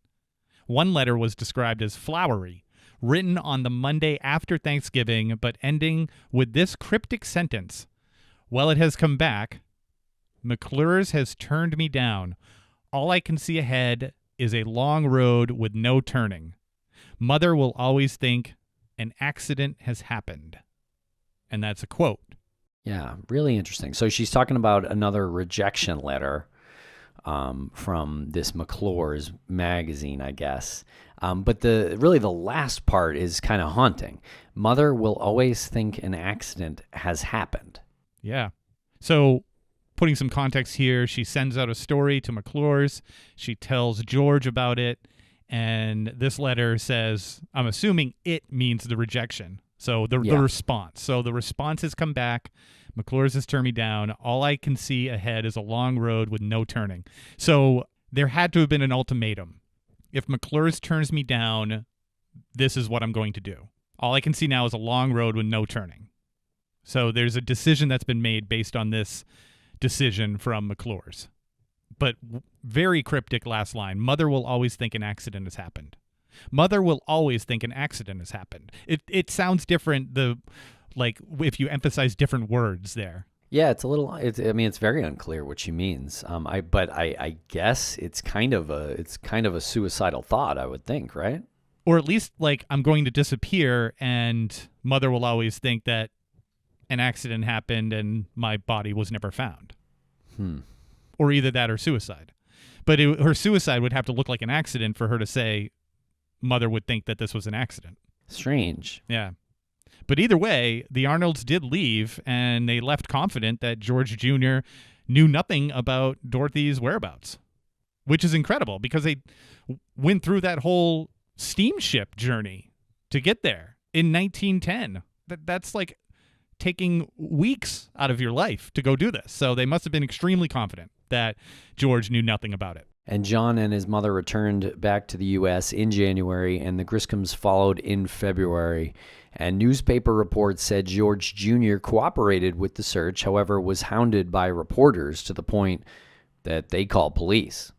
One letter was described as flowery, written on the Monday after Thanksgiving, but ending with this cryptic sentence. Well, it has come back. McClure's has turned me down. All I can see ahead is a long road with no turning. Mother will always think an accident has happened. And that's a quote. Yeah, really interesting. So she's talking about another rejection letter from this McClure's magazine, I guess. But the last part is kind of haunting. Mother will always think an accident has happened. Yeah. So putting some context here, she sends out a story to McClure's. She tells George about it. And this letter says, I'm assuming it means the rejection. So the response. So the response has come back. McClure's has turned me down. All I can see ahead is a long road with no turning. So there had to have been an ultimatum. If McClure's turns me down, this is what I'm going to do. All I can see now is a long road with no turning. So there's a decision that's been made based on this decision from McClure's. But very cryptic last line. Mother will always think an accident has happened. Mother will always think an accident has happened. It sounds different, if you emphasize different words there. Yeah, it's very unclear what she means. I guess it's kind of a suicidal thought, I would think, right? Or at least I'm going to disappear and Mother will always think that an accident happened and my body was never found. Or either that or suicide. But her suicide would have to look like an accident for her to say Mother would think that this was an accident. Strange. Yeah. But either way, the Arnolds did leave, and they left confident that George Jr. knew nothing about Dorothy's whereabouts, which is incredible because they went through that whole steamship journey to get there in 1910. That's like taking weeks out of your life to go do this. So they must have been extremely confident that George knew nothing about it. And John and his mother returned back to the U.S. in January, and the Griscoms followed in February. And newspaper reports said George Jr. cooperated with the search, however, was hounded by reporters to the point that they called police.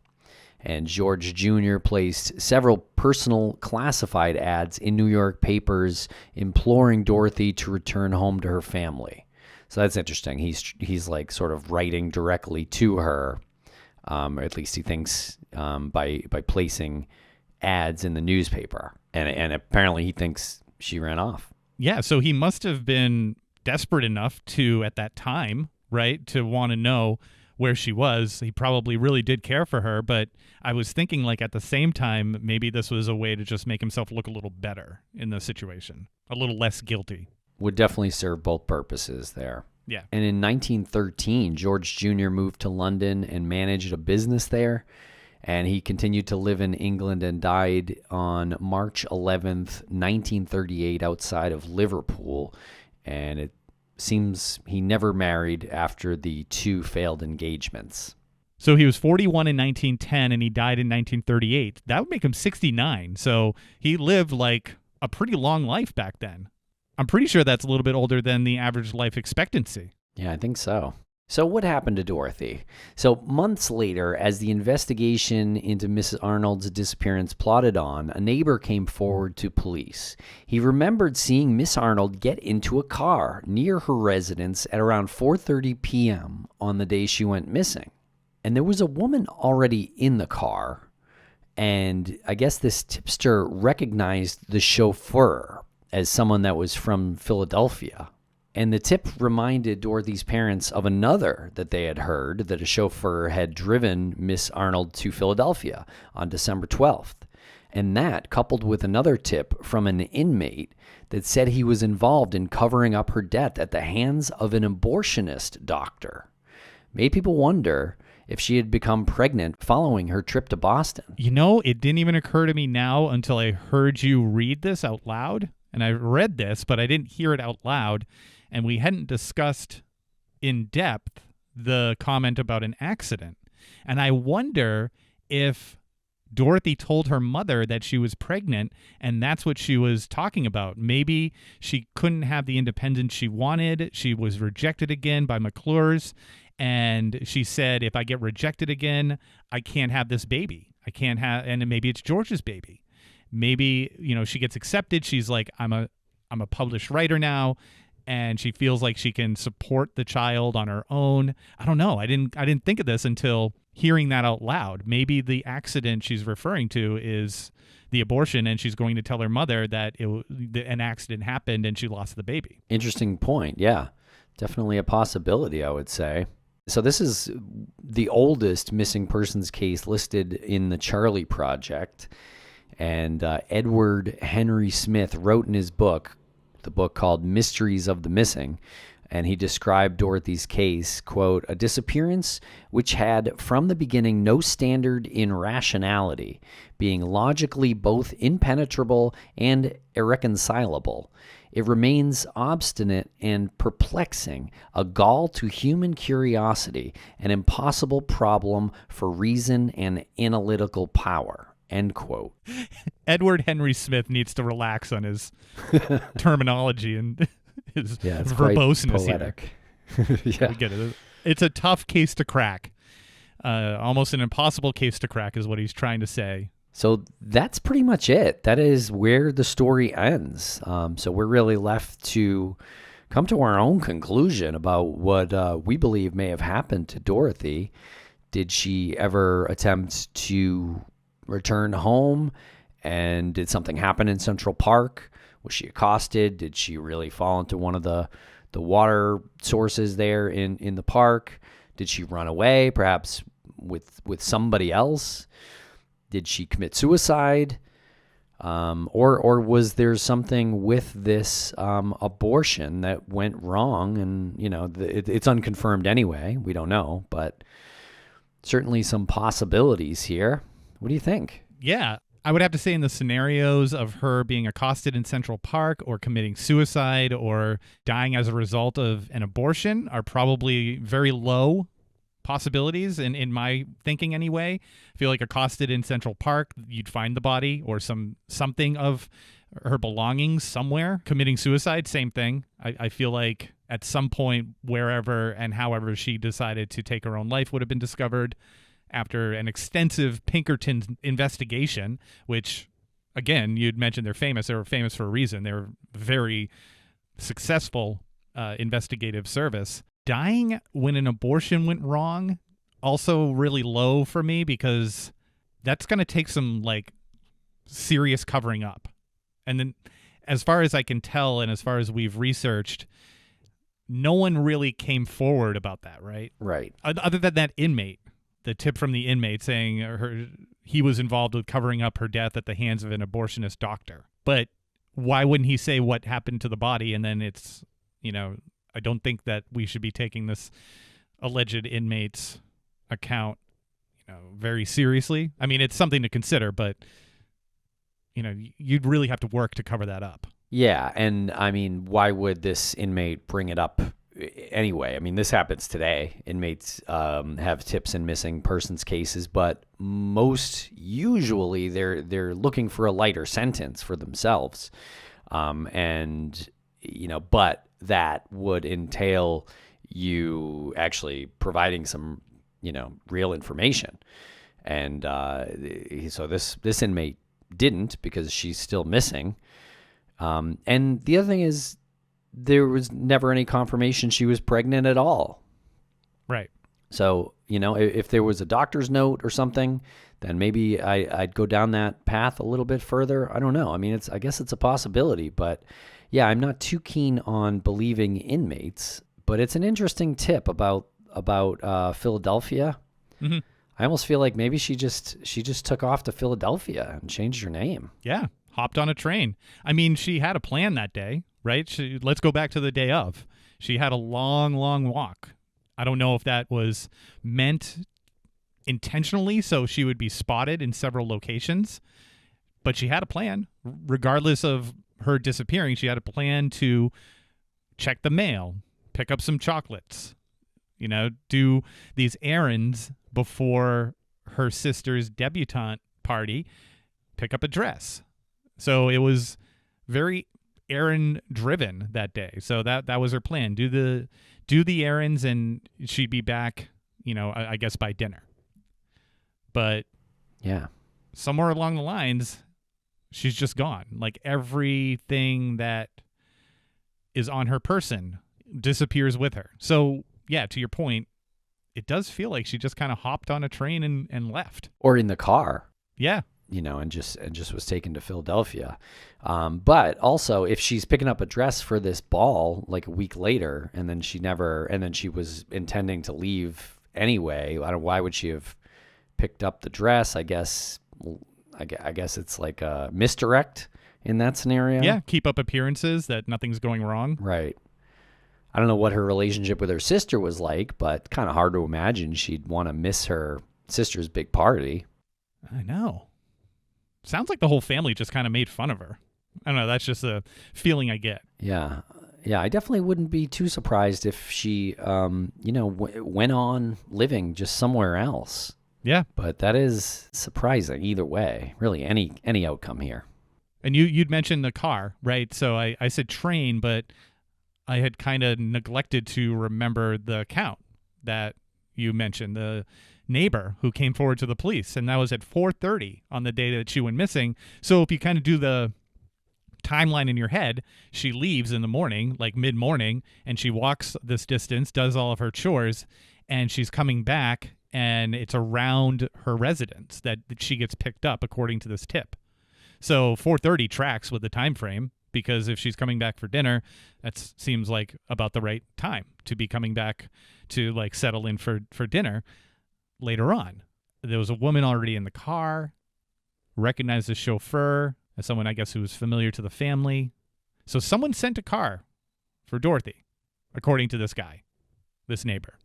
And George Jr. placed several personal classified ads in New York papers imploring Dorothy to return home to her family. So that's interesting. He's like sort of writing directly to her. Or at least he thinks by placing ads in the newspaper. And apparently he thinks she ran off. Yeah, so he must have been desperate enough to, at that time, right, to want to know where she was. He probably really did care for her, but I was thinking at the same time, maybe this was a way to just make himself look a little better in the situation, a little less guilty. Would definitely serve both purposes there. Yeah. And in 1913, George Jr. moved to London and managed a business there. And he continued to live in England and died on March 11th, 1938, outside of Liverpool. And it seems he never married after the two failed engagements. So he was 41 in 1910 and he died in 1938. That would make him 69. So he lived a pretty long life back then. I'm pretty sure that's a little bit older than the average life expectancy. Yeah, I think so. So what happened to Dorothy? So months later, as the investigation into Mrs. Arnold's disappearance plodded on, a neighbor came forward to police. He remembered seeing Miss Arnold get into a car near her residence at around 4:30 p.m. on the day she went missing. And there was a woman already in the car, and I guess this tipster recognized the chauffeur as someone that was from Philadelphia. And the tip reminded Dorothy's parents of another that they had heard, that a chauffeur had driven Miss Arnold to Philadelphia on December 12th. And that, coupled with another tip from an inmate that said he was involved in covering up her death at the hands of an abortionist doctor, made people wonder if she had become pregnant following her trip to Boston. You know, it didn't even occur to me now until I heard you read this out loud. And I read this, but I didn't hear it out loud. And we hadn't discussed in depth the comment about an accident. And I wonder if Dorothy told her mother that she was pregnant, and that's what she was talking about. Maybe she couldn't have the independence she wanted. She was rejected again by McClure's. And she said, if I get rejected again, I can't have this baby. I can't have, and maybe it's George's baby. maybe, she gets accepted. She's like, I'm a published writer now, and she feels like she can support the child on her own. I don't know. I didn't think of this until hearing that out loud. Maybe the accident she's referring to is the abortion, and she's going to tell her mother that an accident happened and she lost the baby. Interesting point. Yeah, definitely a possibility, I would say. So this is the oldest missing persons case listed in the Charlie Project. And Edward Henry Smith wrote in his book, the book called Mysteries of the Missing, and he described Dorothy's case, quote, a disappearance which had from the beginning no standard in rationality, being logically both impenetrable and irreconcilable. It remains obstinate and perplexing, a gall to human curiosity, an impossible problem for reason and analytical power. End quote. Edward Henry Smith needs to relax on his terminology and his verboseness poetic. Yeah. We get it. It's a tough case to crack. Almost an impossible case to crack is what he's trying to say. So that's pretty much it. That is where the story ends. So we're really left to come to our own conclusion about what we believe may have happened to Dorothy. Did she ever attempt to return home? And did something happen in Central Park? Was she accosted? Did she really fall into one of the water sources there in the park? Did she run away, perhaps with somebody else? Did she commit suicide? Or was there something with this abortion that went wrong? And, it's unconfirmed anyway. We don't know, but certainly some possibilities here. What do you think? Yeah, I would have to say in the scenarios of her being accosted in Central Park or committing suicide or dying as a result of an abortion are probably very low possibilities in my thinking anyway. I feel like accosted in Central Park, you'd find the body or something of her belongings somewhere. Committing suicide, same thing. I feel like at some point, wherever and however she decided to take her own life would have been discovered after an extensive Pinkerton investigation, which, again, you'd mentioned they're famous. They were famous for a reason. They were very successful investigative service. Dying when an abortion went wrong, also really low for me, because that's going to take some serious covering up. And then as far as I can tell and as far as we've researched, no one really came forward about that, right? Right. Other than that inmate, the tip from the inmate saying he was involved with covering up her death at the hands of an abortionist doctor. But why wouldn't he say what happened to the body? And then it's, I don't think that we should be taking this alleged inmate's account, very seriously. I mean, it's something to consider, but, you'd really have to work to cover that up. Yeah, and I mean, why would this inmate bring it up anyway? I mean, this happens today. Inmates have tips in missing persons cases, but most usually they're looking for a lighter sentence for themselves, and but that would entail you actually providing some real information, and so this inmate didn't, because she's still missing. And the other thing is, there was never any confirmation she was pregnant at all. Right. So, if there was a doctor's note or something, then maybe I'd go down that path a little bit further. I don't know. I mean, I guess it's a possibility, but yeah, I'm not too keen on believing inmates, but it's an interesting tip about Philadelphia. Mm-hmm. I almost feel like maybe she just took off to Philadelphia and changed her name. Yeah. Hopped on a train. I mean, she had a plan that day, right? Let's go back to the day of. She had a long, long walk. I don't know if that was meant intentionally so she would be spotted in several locations, but she had a plan. Regardless of her disappearing, she had a plan to check the mail, pick up some chocolates, do these errands before her sister's debutante party, pick up a dress. So it was very errand driven that day. So that was her plan. Do the errands, and she'd be back, I guess by dinner. But yeah, somewhere along the lines, she's just gone. Like everything that is on her person disappears with her. So yeah, to your point, it does feel like she just kind of hopped on a train and left. Or in the car. Yeah. And just was taken to Philadelphia. But also, if she's picking up a dress for this ball like a week later, and then she was intending to leave anyway, why would she have picked up the dress? I guess it's like a misdirect in that scenario. Yeah, keep up appearances that nothing's going wrong. Right. I don't know what her relationship with her sister was like, but kind of hard to imagine she'd want to miss her sister's big party. I know. Sounds like the whole family just kind of made fun of her. I don't know. That's just a feeling I get. Yeah. Yeah, I definitely wouldn't be too surprised if she, went on living just somewhere else. Yeah. But that is surprising either way. Really, any outcome here. And you'd mentioned the car, right? So I said train, but I had kind of neglected to remember the account that you mentioned, the neighbor who came forward to the police, and that was at 4:30 on the day that she went missing. So if you kind of do the timeline in your head, she leaves in the morning, like mid-morning, and she walks this distance, does all of her chores, and she's coming back, and it's around her residence that she gets picked up according to this tip. So 4:30 tracks with the time frame, because if she's coming back for dinner, that seems like about the right time to be coming back to like settle in for dinner later on. There was a woman already in the car, recognized the chauffeur as someone, I guess, who was familiar to the family. So someone sent a car for Dorothy, according to this guy, this neighbor.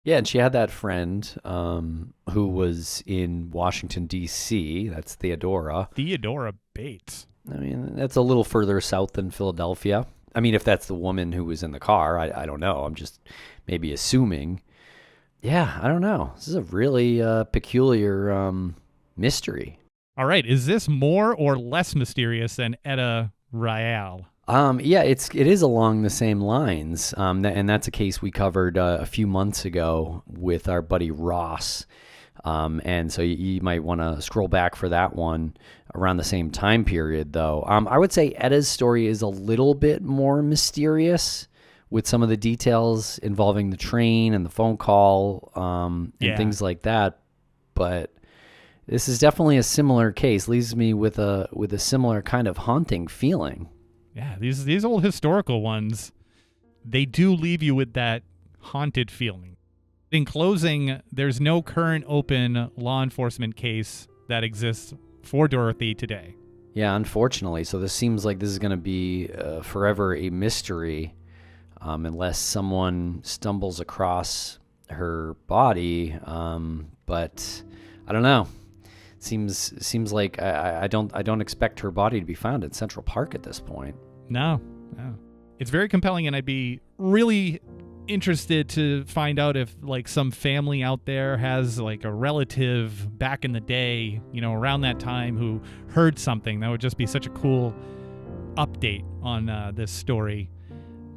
Yeah, and she had that friend who was in Washington, D.C. That's Theodora. Theodora Bates. I mean, that's a little further south than Philadelphia. I mean, if that's the woman who was in the car, I don't know. I'm just maybe assuming. Yeah, I don't know. This is a really peculiar mystery. All right. Is this more or less mysterious than Etta Rial? Yeah, it is along the same lines, and that's a case we covered a few months ago with our buddy Ross. And so you might want to scroll back for that one around the same time period, though. I would say Etta's story is a little bit more mysterious with some of the details involving the train and the phone call and things like that. But this is definitely a similar case. Leaves me with a similar kind of haunting feeling. Yeah, these old historical ones, they do leave you with that haunted feeling. In closing, there's no current open law enforcement case that exists for Dorothy today. Yeah, unfortunately. So this seems like this is going to be forever a mystery unless someone stumbles across her body. But I don't know. Seems like I don't expect her body to be found in Central Park at this point. No. It's very compelling, and I'd be really interested to find out if like some family out there has like a relative back in the day, around that time, who heard something. That would just be such a cool update on this story.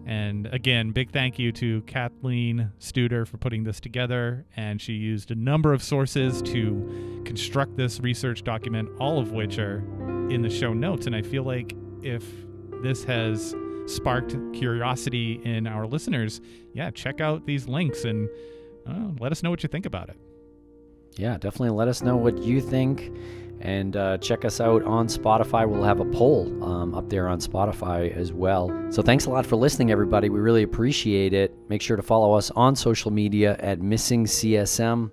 And again, big thank you to Kathleen Studer for putting this together. And she used a number of sources to construct this research document, all of which are in the show notes. And I feel like if this has sparked curiosity in our listeners, check out these links and let us know what you think about it. Yeah, definitely let us know what you think. And check us out on Spotify. We'll have a poll up there on Spotify as well. So thanks a lot for listening, everybody. We really appreciate it. Make sure to follow us on social media at Missing CSM.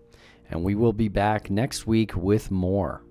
And we will be back next week with more.